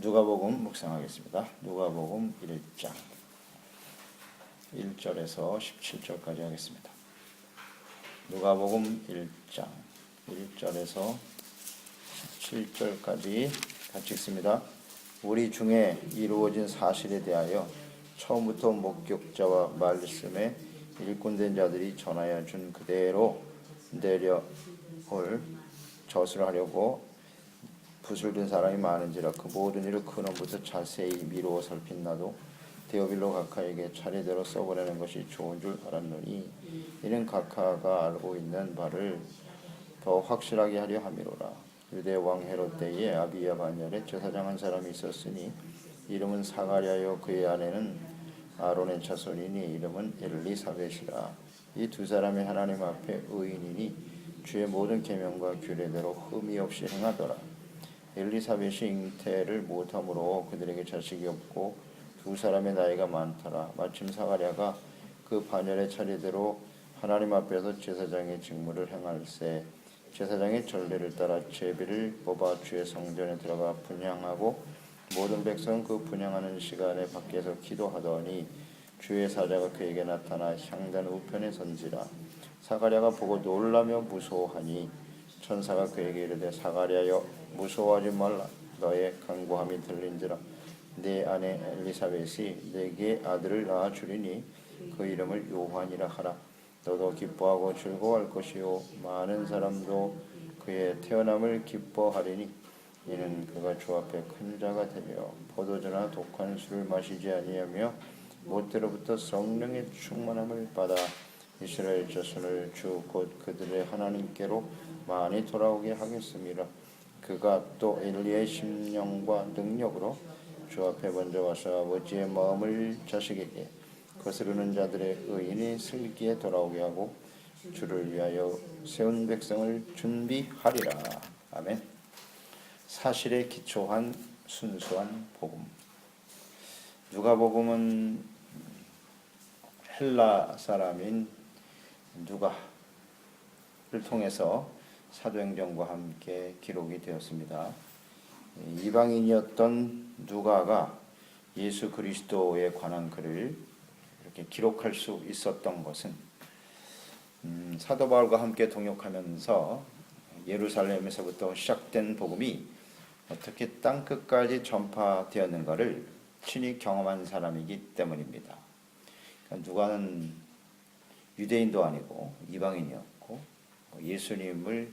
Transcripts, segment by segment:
누가복음 묵상하겠습니다. 누가복음 1장 1절에서 17절까지 하겠습니다. 누가복음 1장 1절에서 17절까지 같이 읽습니다. 우리 중에 이루어진 사실에 대하여 처음부터 목격자와 말씀에 일꾼된 자들이 전하여 준 그대로 내려올 젖을 하려고 붓을 든 사람이 많은지라 그 모든 일을 근원부터 자세히 미루어 살핀 나도 데오빌로 각하에게 차례대로 써보내는 것이 좋은 줄 알았노니 이는 각하가 알고 있는 바를 더 확실하게 하려 함이로라. 유대 왕 헤롯 때에 아비야 반열에 제사장 한 사람이 있었으니 이름은 사가랴요 그의 아내는 아론의 자손이니 이름은 엘리사벳이라. 이 두 사람이 하나님 앞에 의인이니 주의 모든 계명과 규례대로 흠이 없이 행하더라. 엘리사벳이 잉태를 못함으로 그들에게 자식이 없고 두 사람의 나이가 많더라. 마침 사가랴가 그 반열의 차례대로 하나님 앞에서 제사장의 직무를 행할세 제사장의 전례를 따라 제비를 뽑아 주의 성전에 들어가 분향하고 모든 백성은 그 분향하는 시간에 밖에서 기도하더니 주의 사자가 그에게 나타나 향단 우편에 선지라. 사가랴가 보고 놀라며 무서워하니 천사가 그에게 이르되 사가랴여 무서워하지 말라. 너의 간구함이 들린지라. 네 아내 엘리사벳이 네게 아들을 낳아 주리니 그 이름을 요한이라 하라. 너도 기뻐하고 즐거워할 것이요 많은 사람도 그의 태어남을 기뻐하리니 이는 그가 주 앞에 큰 자가 되며 포도주나 독한 술을 마시지 아니하며 모태로부터 성령의 충만함을 받아 이스라엘 자손을 주 곧 그들의 하나님께로 많이 돌아오게 하겠습니다. 그가 또 엘리야의 심령과 능력으로 주 앞에 먼저 와서 아버지의 마음을 자식에게 거스르는 자들의 의인이 슬기에 돌아오게 하고 주를 위하여 세운 백성을 준비하리라. 아멘. 사실에 기초한 순수한 복음. 누가복음은 헬라 사람인 누가를 통해서 사도행전과 함께 기록이 되었습니다. 이방인이었던 누가가 예수 그리스도에 관한 글을 이렇게 기록할 수 있었던 것은 사도 바울과 함께 동역하면서 예루살렘에서부터 시작된 복음이 어떻게 땅끝까지 전파되었는가를 친히 경험한 사람이기 때문입니다. 그러니까 누가는 유대인도 아니고 이방인이었고 예수님을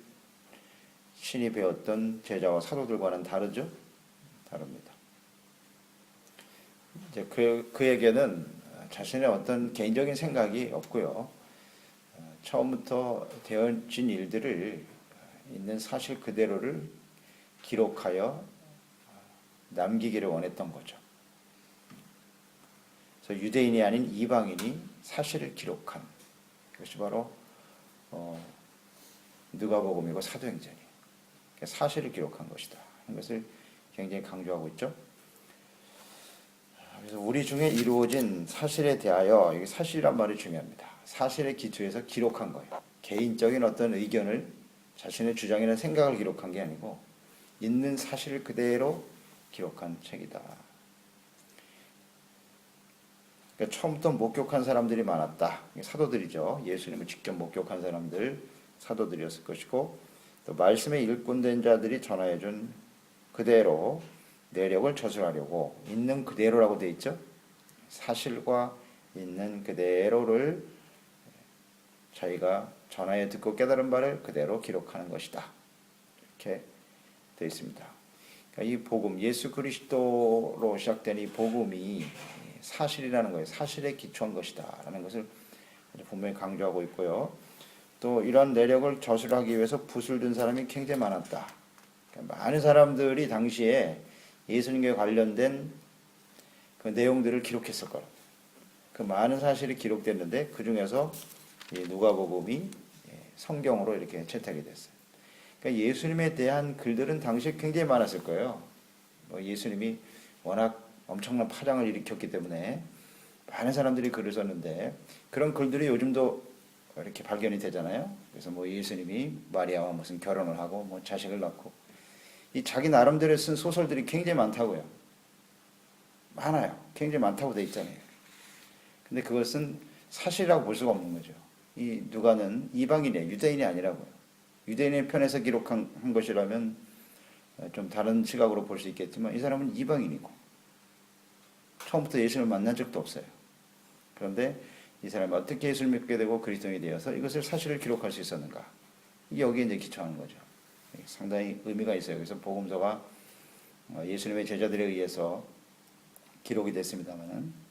친히 배웠던 제자와 사도들과는 다르죠? 다릅니다. 이제 그에게는 자신의 어떤 개인적인 생각이 없고요. 처음부터 되어진 일들을 있는 사실 그대로를 기록하여 남기기를 원했던 거죠. 그래서 유대인이 아닌 이방인이 사실을 기록한 그것이 바로 누가복음이고 사도행전이에요. 사실을 기록한 것이다 하는 것을 굉장히 강조하고 있죠. 그래서 우리 중에 이루어진 사실에 대하여, 이게 사실이란 말이 중요합니다. 사실에 기초해서 기록한 거예요. 개인적인 어떤 의견을, 자신의 주장이나 생각을 기록한 게 아니고 있는 사실을 그대로 기록한 책이다. 그러니까 처음부터 목격한 사람들이 많았다. 사도들이죠. 예수님을 직접 목격한 사람들, 사도들이었을 것이고 또 말씀에 일꾼된 자들이 전하여준 그대로 내력을 저술하려고 있는 그대로라고 되어 있죠. 사실과 있는 그대로를 자기가 전하여 듣고 깨달은 바를 그대로 기록하는 것이다. 이렇게 되어 있습니다. 그러니까 이 복음, 예수 그리스도로 시작된 이 복음이 사실이라는 거예요. 사실에 기초한 것이다 라는 것을 분명히 강조하고 있고요. 또 이러한 내력을 저술하기 위해서 붓을 든 사람이 굉장히 많았다. 그러니까 많은 사람들이 당시에 예수님과 관련된 그 내용들을 기록했을 거라. 그 많은 사실이 기록됐는데 그 중에서 이 누가복음이 성경으로 이렇게 채택이 됐어요. 그러니까 예수님에 대한 글들은 당시에 굉장히 많았을 거예요. 예수님이 워낙 엄청난 파장을 일으켰기 때문에 많은 사람들이 글을 썼는데 그런 글들이 요즘도 이렇게 발견이 되잖아요. 그래서 예수님이 마리아와 무슨 결혼을 하고 자식을 낳고 이 자기 나름대로 쓴 소설들이 굉장히 많다고요. 많아요. 굉장히 많다고 돼 있잖아요. 근데 그것은 사실이라고 볼 수가 없는 거죠. 이 누가는 이방인이에요. 유대인이 아니라고요. 유대인의 편에서 기록한 것이라면 좀 다른 시각으로 볼 수 있겠지만 이 사람은 이방인이고 처음부터 예수를 만난 적도 없어요. 그런데 이 사람이 어떻게 예수를 믿게 되고 그리스도인이 되어서 이것을 사실을 기록할 수 있었는가? 이게 여기에 이제 기초하는 거죠. 상당히 의미가 있어요. 그래서 복음서가 예수님의 제자들에 의해서 기록이 됐습니다만은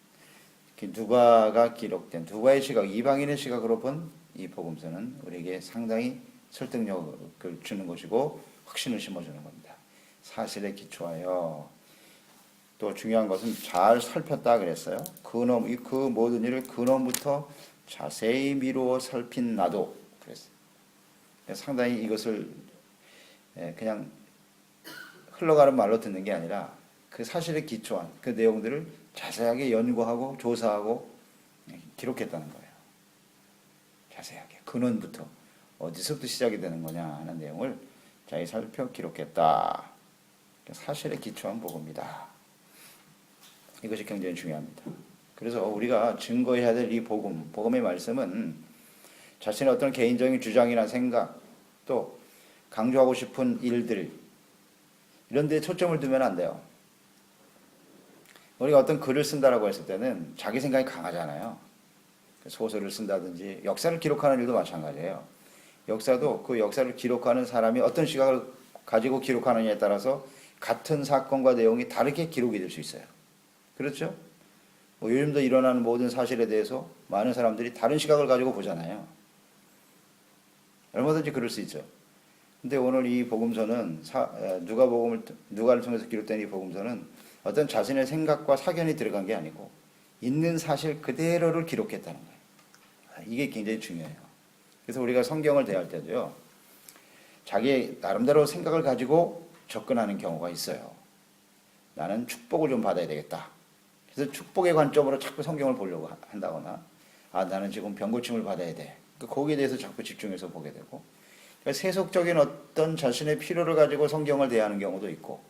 누가가 기록된 누가의 시각, 이방인의 시각으로 본 이 복음서는 우리에게 상당히 설득력을 주는 것이고 확신을 심어주는 겁니다. 사실에 기초하여 또 중요한 것은 잘 살폈다 그랬어요. 그 모든 일을 근원부터 자세히 미루어 살핀 나도 그랬어요. 상당히 이것을 그냥 흘러가는 말로 듣는 게 아니라 그 사실에 기초한 그 내용들을 자세하게 연구하고 조사하고 기록했다는 거예요. 자세하게 근원부터 어디서부터 시작이 되는 거냐 하는 내용을 잘 살펴 기록했다. 사실에 기초한 복음이다. 이것이 굉장히 중요합니다. 그래서 우리가 증거해야 될 이 복음의 말씀은 자신의 어떤 개인적인 주장이나 생각, 또 강조하고 싶은 일들, 이런 데에 초점을 두면 안 돼요. 우리가 어떤 글을 쓴다라고 했을 때는 자기 생각이 강하잖아요. 소설을 쓴다든지 역사를 기록하는 일도 마찬가지예요. 역사도 그 역사를 기록하는 사람이 어떤 시각을 가지고 기록하느냐에 따라서 같은 사건과 내용이 다르게 기록이 될 수 있어요. 그렇죠? 요즘도 일어나는 모든 사실에 대해서 많은 사람들이 다른 시각을 가지고 보잖아요. 얼마든지 그럴 수 있죠. 근데 오늘 이 복음서는 누가를 통해서 기록된 이 복음서는 어떤 자신의 생각과 사견이 들어간 게 아니고 있는 사실 그대로를 기록했다는 거예요. 이게 굉장히 중요해요. 그래서 우리가 성경을 대할 때도요, 자기 나름대로 생각을 가지고 접근하는 경우가 있어요. 나는 축복을 좀 받아야 되겠다. 그래서 축복의 관점으로 자꾸 성경을 보려고 한다거나, 나는 지금 병고침을 받아야 돼. 거기에 대해서 자꾸 집중해서 보게 되고, 그러니까 세속적인 어떤 자신의 필요를 가지고 성경을 대하는 경우도 있고,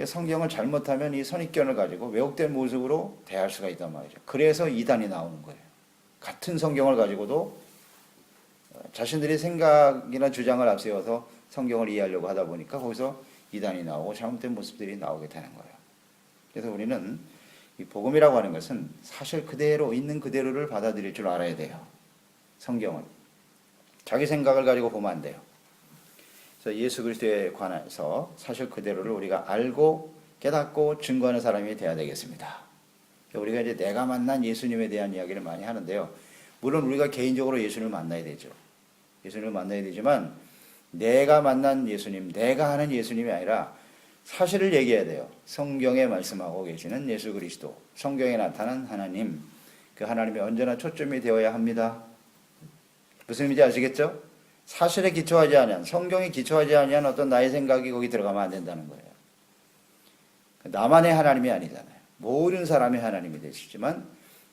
성경을 잘못하면 이 선입견을 가지고 왜곡된 모습으로 대할 수가 있단 말이죠. 그래서 이단이 나오는 거예요. 같은 성경을 가지고도 자신들의 생각이나 주장을 앞세워서 성경을 이해하려고 하다 보니까 거기서 이단이 나오고 잘못된 모습들이 나오게 되는 거예요. 그래서 우리는 이 복음이라고 하는 것은 사실 그대로 있는 그대로를 받아들일 줄 알아야 돼요. 성경을. 자기 생각을 가지고 보면 안 돼요. 그래서 예수 그리스도에 관해서 사실 그대로를 우리가 알고 깨닫고 증거하는 사람이 되어야 되겠습니다. 우리가 이제 내가 만난 예수님에 대한 이야기를 많이 하는데요. 물론 우리가 개인적으로 예수님을 만나야 되죠. 예수님을 만나야 되지만 내가 만난 예수님, 내가 하는 예수님이 아니라 사실을 얘기해야 돼요. 성경에 말씀하고 계시는 예수 그리스도, 성경에 나타난 하나님, 그 하나님이 언제나 초점이 되어야 합니다. 무슨 의미인지 아시겠죠? 사실에 기초하지 아니한, 성경에 기초하지 아니한 어떤 나의 생각이 거기 들어가면 안 된다는 거예요. 나만의 하나님이 아니잖아요. 모든 사람의 하나님이 되시지만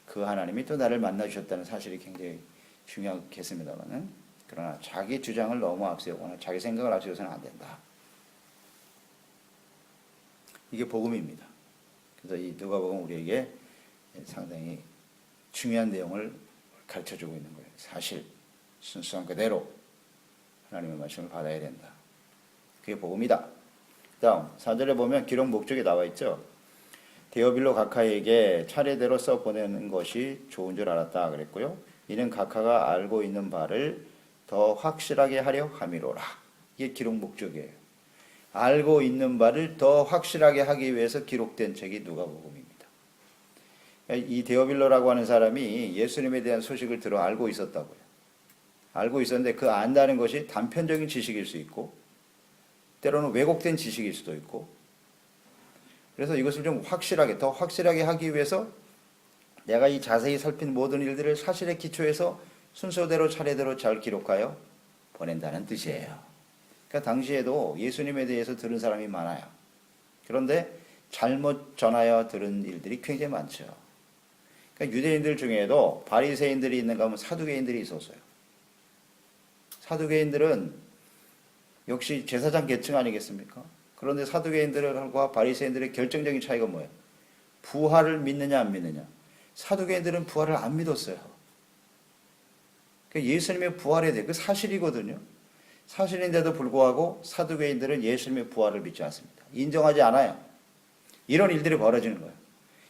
그 하나님이 또 나를 만나주셨다는 사실이 굉장히 중요하겠습니다만은, 그러나 자기 주장을 너무 앞세우거나 자기 생각을 앞세워서는 안 된다. 이게 복음입니다. 그래서 이 누가복음 우리에게 상당히 중요한 내용을 가르쳐주고 있는 거예요. 사실, 순수한 그대로 하나님의 말씀을 받아야 된다. 그게 복음이다. 다음 4절에 보면 기록 목적이 나와 있죠. 데오빌로 각하에게 차례대로 써보내는 것이 좋은 줄 알았다 그랬고요. 이는 각하가 알고 있는 바를 더 확실하게 하려 함이로라. 이게 기록 목적이에요. 알고 있는 바를 더 확실하게 하기 위해서 기록된 책이 누가복음입니다. 이 데오빌로라고 하는 사람이 예수님에 대한 소식을 들어 알고 있었다고요. 알고 있었는데 그 안다는 것이 단편적인 지식일 수 있고 때로는 왜곡된 지식일 수도 있고, 그래서 이것을 좀 확실하게, 더 확실하게 하기 위해서 내가 이 자세히 살핀 모든 일들을 사실에 기초해서 순서대로 차례대로 잘 기록하여 보낸다는 뜻이에요. 그러니까 당시에도 예수님에 대해서 들은 사람이 많아요. 그런데 잘못 전하여 들은 일들이 굉장히 많죠. 그러니까 유대인들 중에도 바리새인들이 있는가 하면 사두개인들이 있었어요. 사두개인들은 역시 제사장 계층 아니겠습니까? 그런데 사두개인들과 바리새인들의 결정적인 차이가 뭐예요? 부활을 믿느냐 안 믿느냐. 사두개인들은 부활을 안 믿었어요. 예수님의 부활에 대해 그 사실이거든요. 사실인데도 불구하고 사두개인들은 예수님의 부활을 믿지 않습니다. 인정하지 않아요. 이런 일들이 벌어지는 거예요.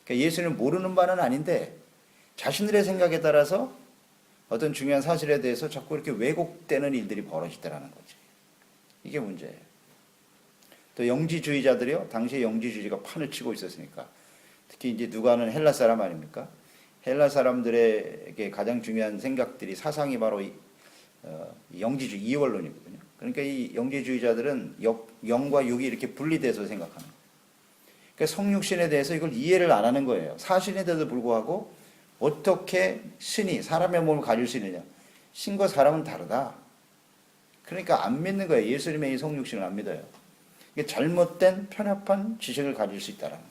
그러니까 예수님을 모르는 바는 아닌데 자신들의 생각에 따라서 어떤 중요한 사실에 대해서 자꾸 이렇게 왜곡되는 일들이 벌어지더라는 거지. 이게 문제예요. 또 영지주의자들이요. 당시에 영지주의가 판을 치고 있었으니까. 특히 이제 누가는 헬라 사람 아닙니까? 헬라 사람들에게 가장 중요한 생각들이 사상이 바로 영지주의, 이원론이거든요. 그러니까 이 영지주의자들은 영과 육이 이렇게 분리돼서 생각하는 거예요. 그러니까 성육신에 대해서 이걸 이해를 안 하는 거예요. 사실인데도 불구하고 어떻게 신이 사람의 몸을 가질 수 있느냐. 신과 사람은 다르다. 그러니까 안 믿는 거예요. 예수님의 이 성육신을 안 믿어요. 이게 잘못된 편협한 지식을 가질 수 있다는 거죠.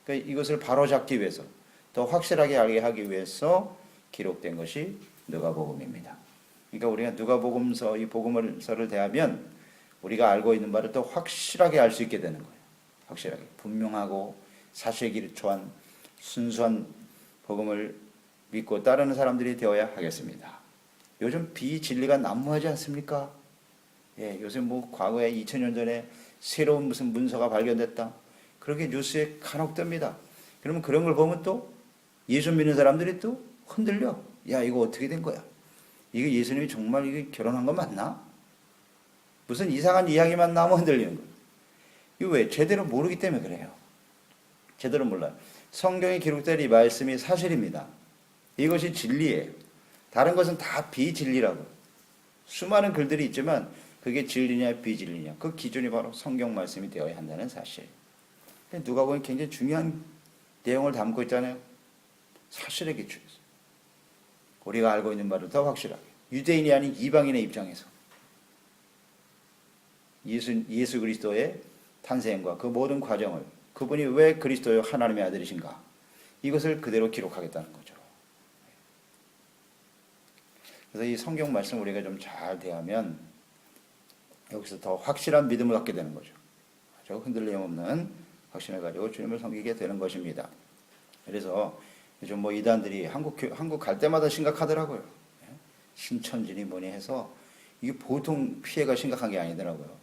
그러니까 이것을 바로잡기 위해서 더 확실하게 알게 하기 위해서 기록된 것이 누가복음입니다. 그러니까 우리가 누가복음서 이 복음서를 대하면 우리가 알고 있는 바를 더 확실하게 알 수 있게 되는 거예요. 확실하게 분명하고 사실에 기초한 순수한 복음을 믿고 따르는 사람들이 되어야 하겠습니다. 요즘 비진리가 난무하지 않습니까? 예, 요새 뭐 과거에 2000년 전에 새로운 무슨 문서가 발견됐다. 그렇게 뉴스에 간혹 뜹니다. 그러면 그런 걸 보면 또 예수 믿는 사람들이 또 흔들려. 야, 이거 어떻게 된 거야? 이거 예수님이 정말 이게 결혼한 거 맞나? 무슨 이상한 이야기만 나오면 흔들리는 거예요. 이거 왜? 제대로 모르기 때문에 그래요. 제대로 몰라요. 성경에 기록된 이 말씀이 사실입니다. 이것이 진리예요. 다른 것은 다 비진리라고. 수많은 글들이 있지만 그게 진리냐 비진리냐. 그 기준이 바로 성경 말씀이 되어야 한다는 사실. 누가복음이 굉장히 중요한 내용을 담고 있잖아요. 사실에 기초해서. 우리가 알고 있는 바를 더 확실하게. 유대인이 아닌 이방인의 입장에서. 예수 그리스도의 탄생과 그 모든 과정을 그분이 왜 그리스도의 하나님의 아들이신가 이것을 그대로 기록하겠다는 거죠. 그래서 이 성경 말씀 우리가 좀 잘 대하면 여기서 더 확실한 믿음을 갖게 되는 거죠. 아주 흔들림 없는 확신을 가지고 주님을 섬기게 되는 것입니다. 그래서 요즘 뭐 이단들이 한국 갈 때마다 심각하더라고요. 신천지니 뭐니 해서 이게 보통 피해가 심각한 게 아니더라고요.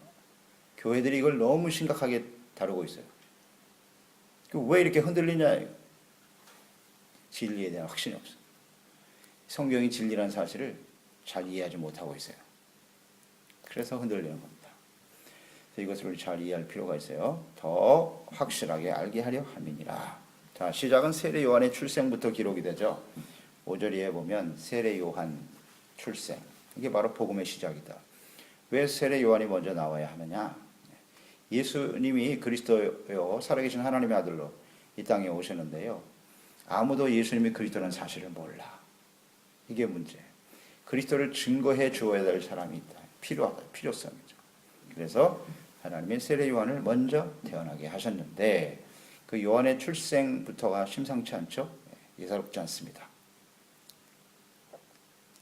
교회들이 이걸 너무 심각하게 다루고 있어요. 왜 이렇게 흔들리냐? 진리에 대한 확신이 없어요. 성경이 진리라는 사실을 잘 이해하지 못하고 있어요. 그래서 흔들리는 겁니다. 그래서 이것을 우리 잘 이해할 필요가 있어요. 더 확실하게 알게 하려 함이니라. 자, 시작은 세례 요한의 출생부터 기록이 되죠. 5절에 보면 세례 요한 출생. 이게 바로 복음의 시작이다. 왜 세례 요한이 먼저 나와야 하느냐? 예수님이 그리스도요 살아계신 하나님의 아들로 이 땅에 오셨는데요. 아무도 예수님이 그리스도라는 사실을 몰라. 이게 문제예요. 그리스도를 증거해 주어야 될 사람이 있다. 필요하다. 필요성이죠. 그래서 하나님이 세례 요한을 먼저 태어나게 하셨는데 그 요한의 출생부터가 심상치 않죠. 예사롭지 않습니다.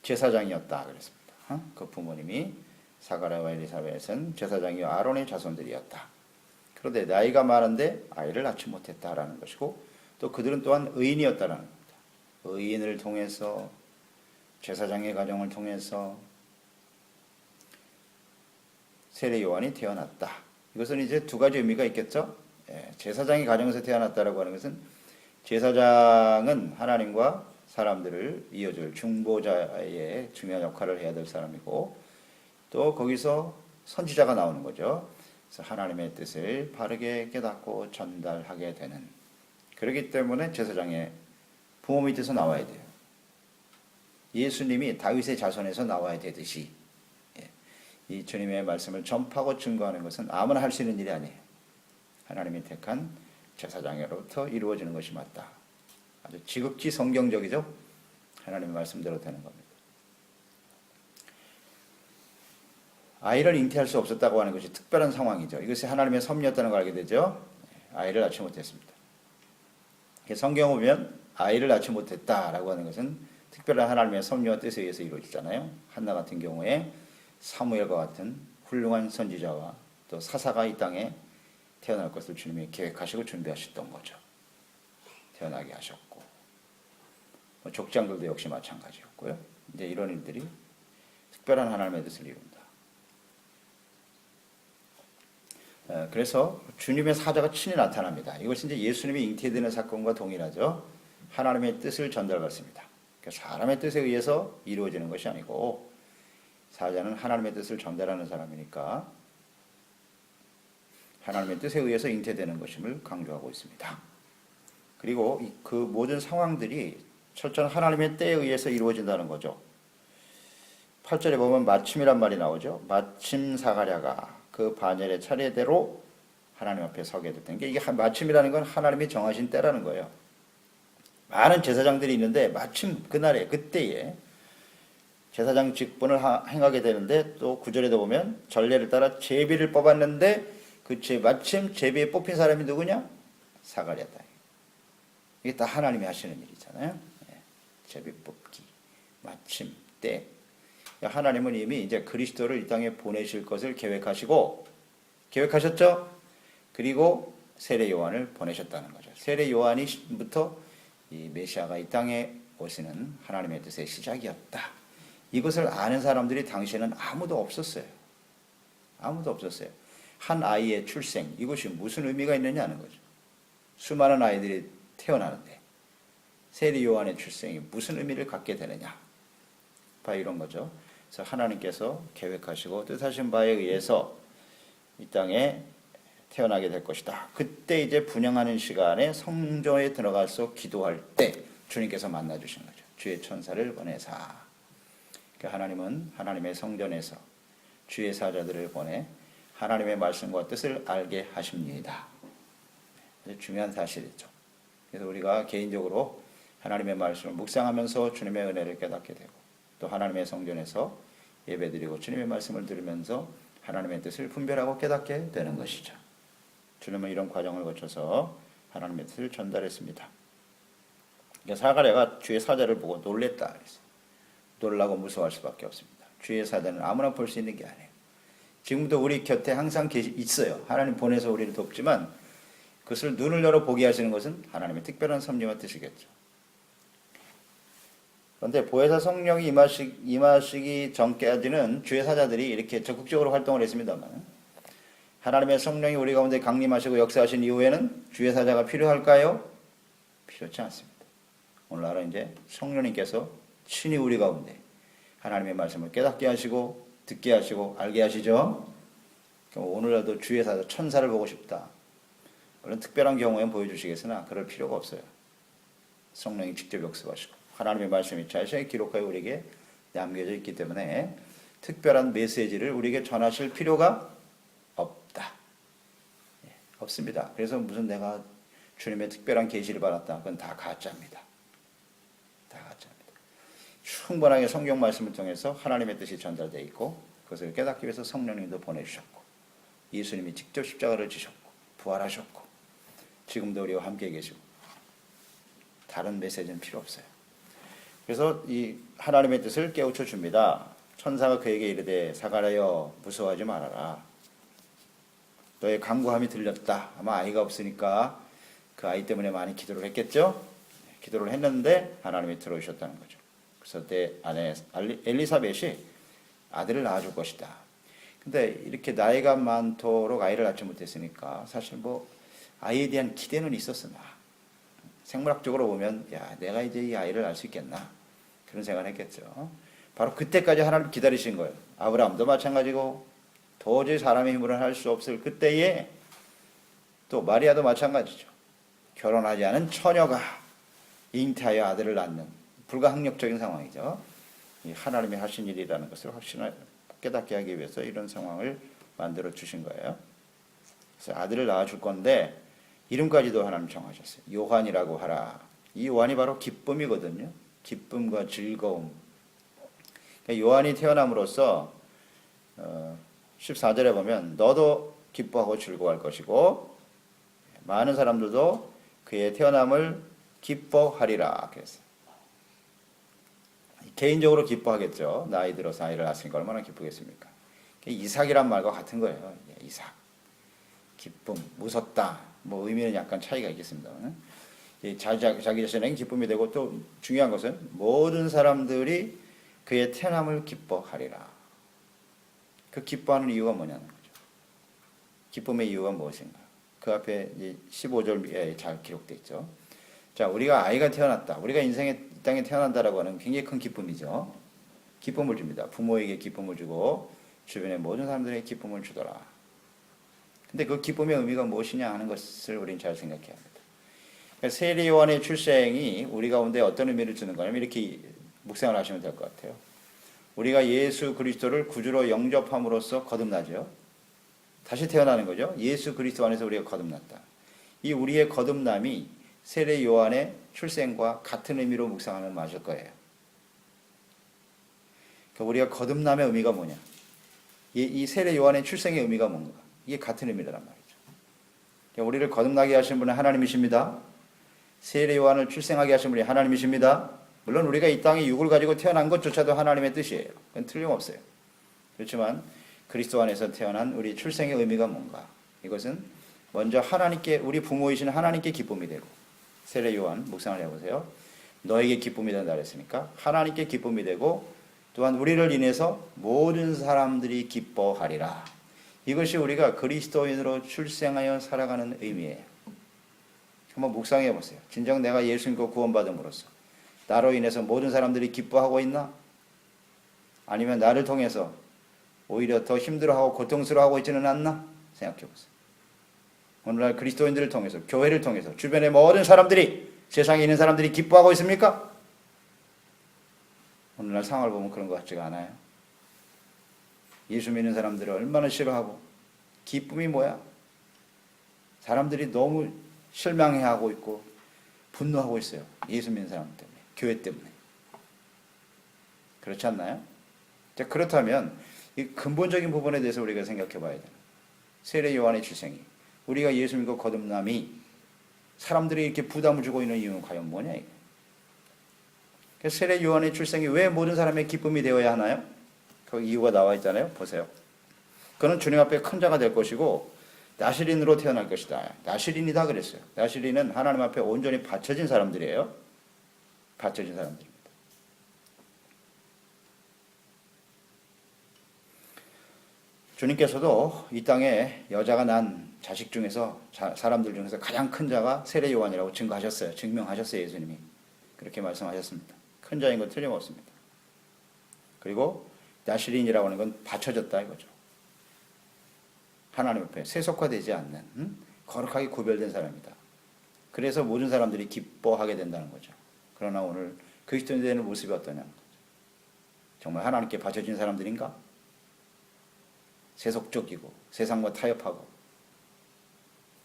제사장이었다 그랬습니다. 그 부모님이 사가랴와 엘리사벳은 제사장이요 아론의 자손들이었다. 그런데 나이가 많은데 아이를 낳지 못했다라는 것이고 또 그들은 또한 의인이었다라는 겁니다. 의인을 통해서 제사장의 가정을 통해서 세례 요한이 태어났다. 이것은 이제 두 가지 의미가 있겠죠. 제사장의 가정에서 태어났다라고 하는 것은 제사장은 하나님과 사람들을 이어줄 중보자의 중요한 역할을 해야 될 사람이고 또 거기서 선지자가 나오는 거죠. 그래서 하나님의 뜻을 바르게 깨닫고 전달하게 되는. 그렇기 때문에 제사장의 부모 밑에서 나와야 돼요. 예수님이 다윗의 자손에서 나와야 되듯이 이 주님의 말씀을 전파하고 증거하는 것은 아무나 할 수 있는 일이 아니에요. 하나님이 택한 제사장으로부터 이루어지는 것이 맞다. 아주 지극히 성경적이죠. 하나님의 말씀대로 되는 겁니다. 아이를 잉태할 수 없었다고 하는 것이 특별한 상황이죠. 이것이 하나님의 섭리였다는 걸 알게 되죠. 아이를 낳지 못했습니다. 성경 보면 아이를 낳지 못했다라고 하는 것은 특별한 하나님의 섭리와 뜻에 의해서 이루어지잖아요. 한나 같은 경우에 사무엘과 같은 훌륭한 선지자와 또 사사가 이 땅에 태어날 것을 주님이 계획하시고 준비하셨던 거죠. 태어나게 하셨고 족장들도 역시 마찬가지였고요. 이제 이런 일들이 특별한 하나님의 뜻을 이룬다. 그래서 주님의 사자가 친히 나타납니다. 이것은 이제 예수님이 잉태되는 사건과 동일하죠. 하나님의 뜻을 전달받습니다. 그러니까 사람의 뜻에 의해서 이루어지는 것이 아니고 사자는 하나님의 뜻을 전달하는 사람이니까 하나님의 뜻에 의해서 잉태되는 것임을 강조하고 있습니다. 그리고 그 모든 상황들이 철저한 하나님의 때에 의해서 이루어진다는 거죠. 8절에 보면 마침이란 말이 나오죠. 마침 사가랴가 그 반열의 차례대로 하나님 앞에 서게 됐다는 게, 이게 마침이라는 건 하나님이 정하신 때라는 거예요. 많은 제사장들이 있는데 마침 그날에 그때에 제사장 직분을 행하게 되는데, 또 9절에도 보면 전례를 따라 제비를 뽑았는데 마침 제비에 뽑힌 사람이 누구냐? 사가랴다. 이게 다 하나님이 하시는 일이잖아요. 제비 뽑기, 마침, 때. 하나님은 이미 이제 그리스도를 이 땅에 보내실 것을 계획하셨죠? 그리고 세례 요한을 보내셨다는 거죠. 세례 요한이부터 이 메시아가 이 땅에 오시는 하나님의 뜻의 시작이었다. 이것을 아는 사람들이 당시에는 아무도 없었어요. 아무도 없었어요. 한 아이의 출생, 이것이 무슨 의미가 있느냐는 거죠. 수많은 아이들이 태어나는데 세례 요한의 출생이 무슨 의미를 갖게 되느냐. 바로 이런 거죠. 그래서 하나님께서 계획하시고 뜻하신 바에 의해서 이 땅에 태어나게 될 것이다. 그때 이제 분향하는 시간에 성전에 들어가서 기도할 때 주님께서 만나 주신 거죠. 주의 천사를 보내사. 그러니까 하나님은 하나님의 성전에서 주의 사자들을 보내 하나님의 말씀과 뜻을 알게 하십니다. 아주 중요한 사실이죠. 그래서 우리가 개인적으로 하나님의 말씀을 묵상하면서 주님의 은혜를 깨닫게 되고, 또 하나님의 성전에서 예배드리고 주님의 말씀을 들으면서 하나님의 뜻을 분별하고 깨닫게 되는 것이죠. 주님은 이런 과정을 거쳐서 하나님의 뜻을 전달했습니다. 그러니까 사가랴가 주의 사자를 보고 놀랬다 그랬어요. 놀라고 무서워할 수밖에 없습니다. 주의 사자는 아무나 볼 수 있는 게 아니에요. 지금도 우리 곁에 항상 있어요. 하나님 보내서 우리를 돕지만 그것을 눈을 열어 보게 하시는 것은 하나님의 특별한 섭리와 뜻이겠죠. 그런데 보혜사 성령이 임하시기 전까지는 주의 사자들이 이렇게 적극적으로 활동을 했습니다만, 하나님의 성령이 우리 가운데 강림하시고 역사하신 이후에는 주의 사자가 필요할까요? 필요치 않습니다. 오늘날은 이제 성령님께서 친히 우리 가운데 하나님의 말씀을 깨닫게 하시고 듣게 하시고 알게 하시죠. 오늘날도 주의 사자 천사를 보고 싶다, 그런 특별한 경우에는 보여주시겠으나 그럴 필요가 없어요. 성령이 직접 역사하시고 하나님의 말씀이 자세히 기록하여 우리에게 남겨져 있기 때문에 특별한 메시지를 우리에게 전하실 필요가 없다. 없습니다. 그래서 무슨 내가 주님의 특별한 계시를 받았다, 그건 다 가짜입니다. 다 가짜입니다. 충분하게 성경 말씀을 통해서 하나님의 뜻이 전달되어 있고, 그것을 깨닫기 위해서 성령님도 보내주셨고, 예수님이 직접 십자가를 지셨고 부활하셨고 지금도 우리와 함께 계시고, 다른 메시지는 필요 없어요. 그래서 이 하나님의 뜻을 깨우쳐 줍니다. 천사가 그에게 이르되 사가랴여 무서워하지 말아라. 너의 간구함이 들렸다. 아마 아이가 없으니까 그 아이 때문에 많이 기도를 했겠죠. 기도를 했는데 하나님이 들어오셨다는 거죠. 그래서 내 아내 엘리사벳이 아들을 낳아줄 것이다. 근데 이렇게 나이가 많도록 아이를 낳지 못했으니까 사실 뭐 아이에 대한 기대는 있었으나, 생물학적으로 보면 내가 이제 이 아이를 낳을 수 있겠나, 그런 생각을 했겠죠. 바로 그때까지 하나님 기다리신 거예요. 아브라함도 마찬가지고 도저히 사람의 힘으로는 할 수 없을 그때에, 또 마리아도 마찬가지죠. 결혼하지 않은 처녀가 잉태하여 아들을 낳는 불가항력적인 상황이죠. 하나님이 하신 일이라는 것을 확신하게 깨닫게 하기 위해서 이런 상황을 만들어 주신 거예요. 그래서 아들을 낳아줄 건데 이름까지도 하나님 정하셨어요. 요한이라고 하라. 이 요한이 바로 기쁨이거든요. 기쁨과 즐거움. 그러니까 요한이 태어남으로써 14절에 보면 너도 기뻐하고 즐거워할 것이고 많은 사람들도 그의 태어남을 기뻐하리라 그랬어요. 개인적으로 기뻐하겠죠. 나이 들어서 아이를 낳았으니까 얼마나 기쁘겠습니까? 이삭이란 말과 같은 거예요. 이삭. 기쁨, 무섭다. 뭐 의미는 약간 차이가 있겠습니다. 자기 자신에게 기쁨이 되고 또 중요한 것은 모든 사람들이 그의 태어남을 기뻐하리라. 그 기뻐하는 이유가 뭐냐는 거죠. 기쁨의 이유가 무엇인가? 그 앞에 15절에 잘 기록되어 있죠. 자, 우리가 아이가 태어났다. 우리가 인생의 땅에 태어난다라고 하는 굉장히 큰 기쁨이죠. 기쁨을 줍니다. 부모에게 기쁨을 주고 주변의 모든 사람들에게 기쁨을 주더라. 근데 그 기쁨의 의미가 무엇이냐 하는 것을 우리는 잘 생각해야 합니다. 그러니까 세례 요한의 출생이 우리 가운데 어떤 의미를 주는 거냐면 이렇게 묵상을 하시면 될 것 같아요. 우리가 예수 그리스도를 구주로 영접함으로써 거듭나죠. 다시 태어나는 거죠. 예수 그리스도 안에서 우리가 거듭났다. 이 우리의 거듭남이 세례 요한의 출생과 같은 의미로 묵상하면 맞을 거예요. 그러니까 우리가 거듭남의 의미가 뭐냐? 이 세례 요한의 출생의 의미가 뭔가? 이게 같은 의미란 말이죠. 그러니까 우리를 거듭나게 하신 분은 하나님이십니다. 세례 요한을 출생하게 하신 분이 하나님이십니다. 물론 우리가 이 땅에 육을 가지고 태어난 것조차도 하나님의 뜻이에요. 그건 틀림없어요. 그렇지만 그리스도 안에서 태어난 우리 출생의 의미가 뭔가? 이것은 먼저 하나님께, 우리 부모이신 하나님께 기쁨이 되고, 세례 요한 묵상을 해보세요. 너에게 기쁨이 된다 그랬으니까 하나님께 기쁨이 되고 또한 우리를 인해서 모든 사람들이 기뻐하리라. 이것이 우리가 그리스도인으로 출생하여 살아가는 의미예요. 한번 묵상해 보세요. 진정 내가 예수 믿고 구원받음으로써 나로 인해서 모든 사람들이 기뻐하고 있나? 아니면 나를 통해서 오히려 더 힘들어하고 고통스러워하고 있지는 않나? 생각해 보세요. 오늘날 그리스도인들을 통해서, 교회를 통해서 주변의 모든 사람들이, 세상에 있는 사람들이 기뻐하고 있습니까? 오늘날 상황을 보면 그런 것 같지가 않아요. 예수 믿는 사람들을 얼마나 싫어하고, 기쁨이 뭐야? 사람들이 너무 실망해하고 있고 분노하고 있어요. 예수 믿는 사람 때문에, 교회 때문에. 그렇지 않나요? 자, 그렇다면 이 근본적인 부분에 대해서 우리가 생각해 봐야 돼요. 세례 요한의 출생이, 우리가 예수 믿고 거듭남이 사람들이 이렇게 부담을 주고 있는 이유는 과연 뭐냐 이게. 세례 요한의 출생이 왜 모든 사람의 기쁨이 되어야 하나요? 그 이유가 나와 있잖아요. 보세요. 그는 주님 앞에 큰 자가 될 것이고 나시린으로 태어날 것이다. 나시린이다 그랬어요. 나시린은 하나님 앞에 온전히 바쳐진 사람들이에요. 바쳐진 사람들입니다. 주님께서도 이 땅에 여자가 난 자식 중에서, 사람들 중에서 가장 큰 자가 세례 요한이라고 증거하셨어요. 증명하셨어요. 예수님이. 그렇게 말씀하셨습니다. 큰 자인 건 틀림없습니다. 그리고 나시린이라고 하는 건 바쳐졌다 이거죠. 하나님 앞에 세속화되지 않는 거룩하게 구별된 사람이다. 그래서 모든 사람들이 기뻐하게 된다는 거죠. 그러나 오늘 그리스도인이 되는 모습이 어떠냐는 거죠. 정말 하나님께 바쳐진 사람들인가? 세속적이고 세상과 타협하고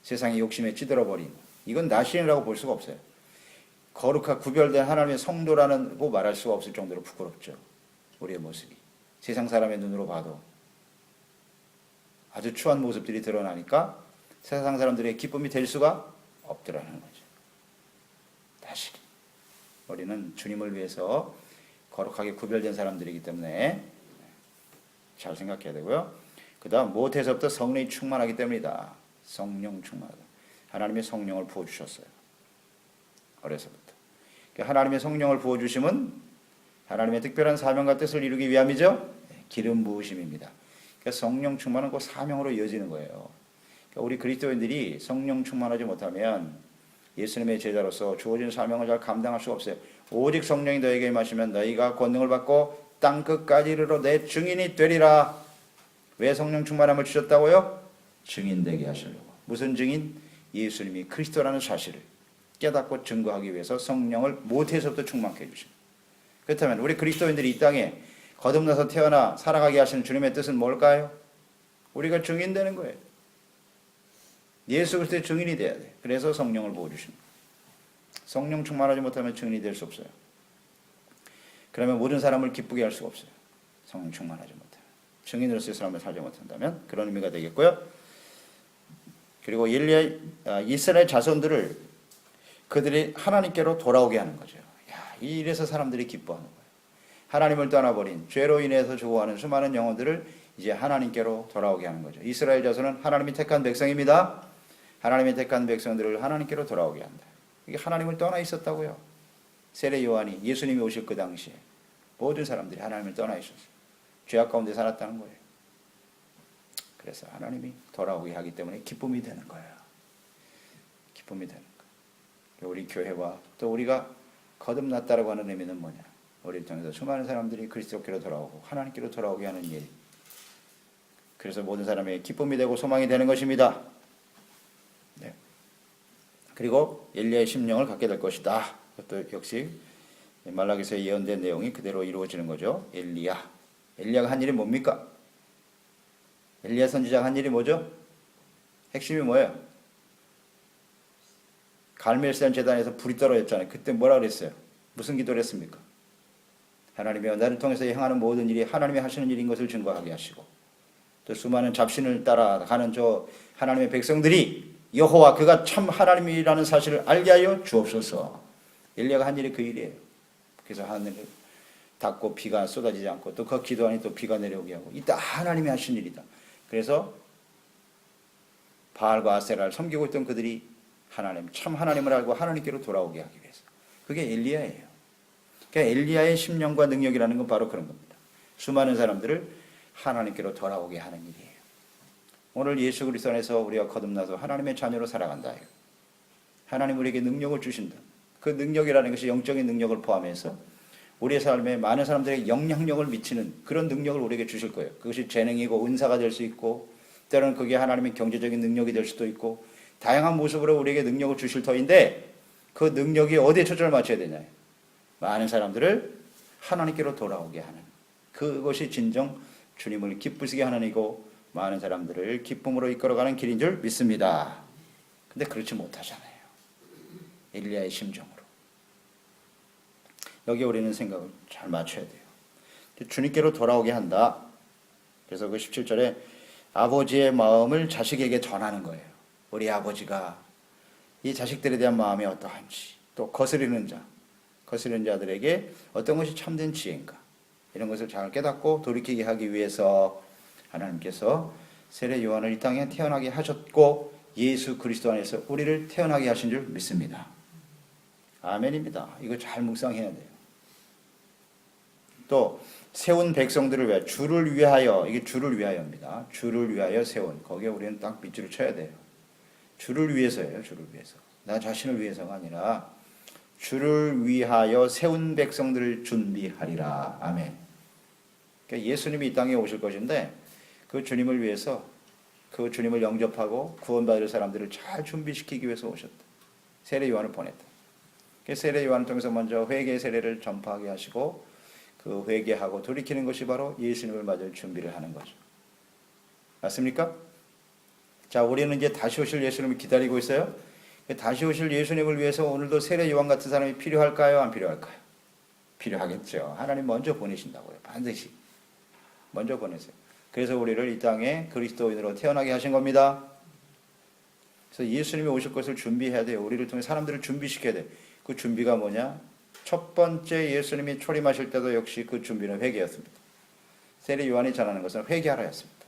세상의 욕심에 찌들어버린, 이건 나시린이라고 볼 수가 없어요. 거룩하고 구별된 하나님의 성도라고 말할 수가 없을 정도로 부끄럽죠. 우리의 모습이. 세상 사람의 눈으로 봐도 아주 추한 모습들이 드러나니까 세상 사람들의 기쁨이 될 수가 없더라는 거죠. 다시 우리는 주님을 위해서 거룩하게 구별된 사람들이기 때문에 잘 생각해야 되고요. 그 다음 모태에서부터 성령이 충만하기 때문이다. 성령 충만하다. 하나님의 성령을 부어주셨어요. 어려서부터. 하나님의 성령을 부어주심은 하나님의 특별한 사명과 뜻을 이루기 위함이죠. 기름 부으심입니다. 성령 충만은 그 사명으로 이어지는 거예요. 우리 그리스도인들이 성령 충만하지 못하면 예수님의 제자로서 주어진 사명을 잘 감당할 수가 없어요. 오직 성령이 너에게 임하시면 너희가 권능을 받고 땅 끝까지 이르러 내 증인이 되리라. 왜 성령 충만함을 주셨다고요? 증인 되게 하시려고. 무슨 증인? 예수님이 그리스도라는 사실을 깨닫고 증거하기 위해서 성령을 모태에서부터 충만케 해주십니다. 그렇다면 우리 그리스도인들이 이 땅에 거듭나서 태어나 살아가게 하시는 주님의 뜻은 뭘까요? 우리가 증인 되는 거예요. 예수 그리스도의 증인이 돼야 돼. 그래서 성령을 부어주십니다. 성령 충만하지 못하면 증인이 될 수 없어요. 그러면 모든 사람을 기쁘게 할 수가 없어요. 성령 충만하지 못하면. 증인으로서의 삶을 살지 못한다면 그런 의미가 되겠고요. 그리고 이스라엘 자손들을 그들이 하나님께로 돌아오게 하는 거죠. 이래서 사람들이 기뻐하는 거예요. 하나님을 떠나버린 죄로 인해서 죽어가는 수많은 영혼들을 이제 하나님께로 돌아오게 하는 거죠. 이스라엘 자손은 하나님이 택한 백성입니다. 하나님이 택한 백성들을 하나님께로 돌아오게 한다. 이게 하나님을 떠나 있었다고요. 세례 요한이 예수님이 오실 그 당시에 모든 사람들이 하나님을 떠나 있었어요. 죄악 가운데 살았다는 거예요. 그래서 하나님이 돌아오게 하기 때문에 기쁨이 되는 거예요. 기쁨이 되는 거예요. 우리 교회와 또 우리가 거듭났다라고 하는 의미는 뭐냐? 우리를 통해서 수많은 사람들이 그리스도께로 돌아오고 하나님께로 돌아오게 하는 일. 그래서 모든 사람에게 기쁨이 되고 소망이 되는 것입니다. 네. 그리고 엘리야의 심령을 갖게 될 것이다. 그것도 역시 말라기서에 예언된 내용이 그대로 이루어지는 거죠. 엘리야가 한 일이 뭡니까? 엘리야 선지자가 한 일이 뭐죠? 핵심이 뭐예요? 갈멜산 제단에서 불이 떨어졌잖아요. 그때 뭐라 그랬어요? 무슨 기도를 했습니까? 하나님이여 나를 통해서 행하는 모든 일이 하나님이 하시는 일인 것을 증거하게 하시고 또 수많은 잡신을 따라가는 저 하나님의 백성들이 여호와 그가 참 하나님이라는 사실을 알게 하여 주옵소서. 엘리야가 한 일이 그 일이에요. 그래서 하늘을 닫고 비가 쏟아지지 않고 또 그 기도하니 또 비가 내려오게 하고 이다 하나님이 하신 일이다. 그래서 바알과 아세라를 섬기고 있던 그들이 하나님 참 하나님을 알고 하나님께로 돌아오게 하기 위해서. 그게 엘리야예요. 그러니까 엘리야의 심령과 능력이라는 건 바로 그런 겁니다. 수많은 사람들을 하나님께로 돌아오게 하는 일이에요. 오늘 예수 그리스도 안에서 우리가 거듭나서 하나님의 자녀로 살아간다. 하나님 우리에게 능력을 주신다. 그 능력이라는 것이 영적인 능력을 포함해서 우리의 삶에 많은 사람들에게 영향력을 미치는 그런 능력을 우리에게 주실 거예요. 그것이 재능이고 은사가 될 수 있고 때로는 그게 하나님의 경제적인 능력이 될 수도 있고 다양한 모습으로 우리에게 능력을 주실 터인데 그 능력이 어디에 초점을 맞춰야 되냐. 많은 사람들을 하나님께로 돌아오게 하는 그것이 진정 주님을 기쁘시게 하는 이고 많은 사람들을 기쁨으로 이끌어가는 길인 줄 믿습니다. 근데 그렇지 못하잖아요. 엘리야의 심정으로. 여기 우리는 생각을 잘 맞춰야 돼요. 주님께로 돌아오게 한다. 그래서 그 17절에 아버지의 마음을 자식에게 전하는 거예요. 우리 아버지가 이 자식들에 대한 마음이 어떠한지 또 거스르는 자들에게 어떤 것이 참된 지혜인가 이런 것을 잘 깨닫고 돌이키게 하기 위해서 하나님께서 세례 요한을 이 땅에 태어나게 하셨고 예수 그리스도 안에서 우리를 태어나게 하신 줄 믿습니다. 아멘입니다. 이거 잘 묵상해야 돼요. 또 세운 백성들을 위하여 주를 위하여 이게 주를 위하여입니다. 주를 위하여 세운 거기에 우리는 딱 밑줄을 쳐야 돼요. 주를 위해서예요. 주를 위해서. 나 자신을 위해서가 아니라 주를 위하여 세운 백성들을 준비하리라. 아멘. 그러니까 예수님이 이 땅에 오실 것인데 그 주님을 위해서 그 주님을 영접하고 구원받을 사람들을 잘 준비시키기 위해서 오셨다. 세례 요한을 보냈다. 세례 요한을 통해서 먼저 회개 세례를 전파하게 하시고 그 회개하고 돌이키는 것이 바로 예수님을 맞을 준비를 하는 거죠. 맞습니까? 자, 우리는 이제 다시 오실 예수님을 기다리고 있어요. 다시 오실 예수님을 위해서 오늘도 세례 요한 같은 사람이 필요할까요? 안 필요할까요? 필요하겠죠. 하나님 먼저 보내신다고요. 반드시. 먼저 보내세요. 그래서 우리를 이 땅에 그리스도인으로 태어나게 하신 겁니다. 그래서 예수님이 오실 것을 준비해야 돼요. 우리를 통해 사람들을 준비시켜야 돼요. 그 준비가 뭐냐? 첫 번째 예수님이 초림하실 때도 역시 그 준비는 회개였습니다. 세례 요한이 전하는 것은 회개하라였습니다.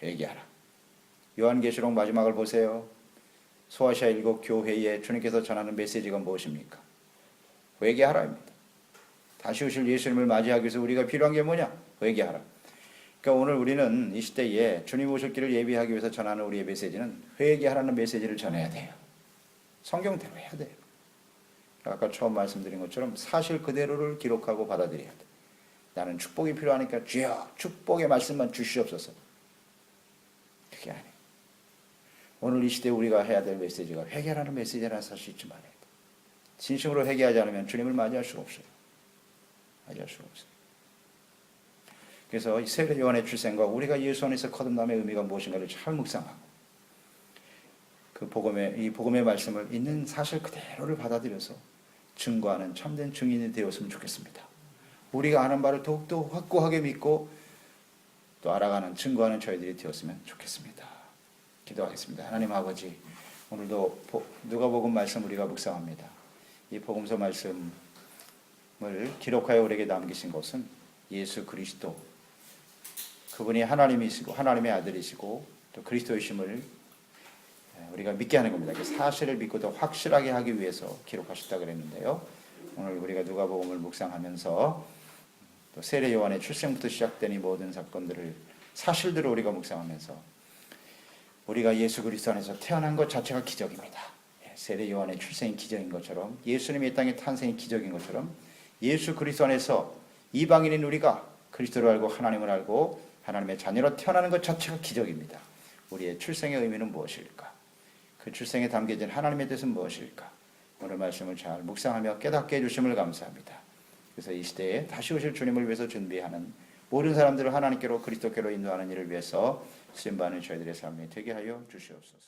회개하라. 요한계시록 마지막을 보세요. 소아시아 7 교회에 주님께서 전하는 메시지가 무엇입니까? 회개하라입니다. 다시 오실 예수님을 맞이하기 위해서 우리가 필요한 게 뭐냐? 회개하라. 그러니까 오늘 우리는 이 시대에 주님 오실 길을 예비하기 위해서 전하는 우리의 메시지는 회개하라는 메시지를 전해야 돼요. 성경대로 해야 돼요. 아까 처음 말씀드린 것처럼 사실 그대로를 기록하고 받아들여야 돼. 나는 축복이 필요하니까 주여 축복의 말씀만 주시옵소서. 그게 아니에요. 오늘 이 시대에 우리가 해야 될 메시지가 회개하라는 메시지라는 사실 잊지 말아야 돼. 진심으로 회개하지 않으면 주님을 맞이할 수가 없어요. 맞이할 수가 없어요. 그래서 이 세례 요한의 출생과 우리가 예수 안에서 거듭남의 의미가 무엇인가를 잘 묵상하고 그 이 복음의 말씀을 있는 사실 그대로를 받아들여서 증거하는 참된 증인이 되었으면 좋겠습니다. 우리가 아는 바를 더욱더 확고하게 믿고 또 알아가는 증거하는 저희들이 되었으면 좋겠습니다. 기도하겠습니다. 하나님 아버지, 오늘도 누가복음 말씀 우리가 묵상합니다. 이 복음서 말씀을 기록하여 우리에게 남기신 것은 예수 그리스도 그분이 하나님이시고 하나님의 아들이시고 또 그리스도이심을 우리가 믿게 하는 겁니다. 그 사실을 믿고 더 확실하게 하기 위해서 기록하셨다 그랬는데요. 오늘 우리가 누가복음을 묵상하면서 또 세례 요한의 출생부터 시작된 이 모든 사건들을 사실들을 우리가 묵상하면서 우리가 예수 그리스도 안에서 태어난 것 자체가 기적입니다. 세례 요한의 출생이 기적인 것처럼 예수님의 이 땅의 탄생이 기적인 것처럼 예수 그리스도 안에서 이방인인 우리가 그리스도를 알고 하나님을 알고 하나님의 자녀로 태어나는 것 자체가 기적입니다. 우리의 출생의 의미는 무엇일까? 그 출생에 담겨진 하나님의 뜻은 무엇일까? 오늘 말씀을 잘 묵상하며 깨닫게 해주심을 감사합니다. 그래서 이 시대에 다시 오실 주님을 위해서 준비하는 모든 사람들을 하나님께로 그리스도께로 인도하는 일을 위해서 쓰임받는 저희들의 삶이 되게 하여 주시옵소서.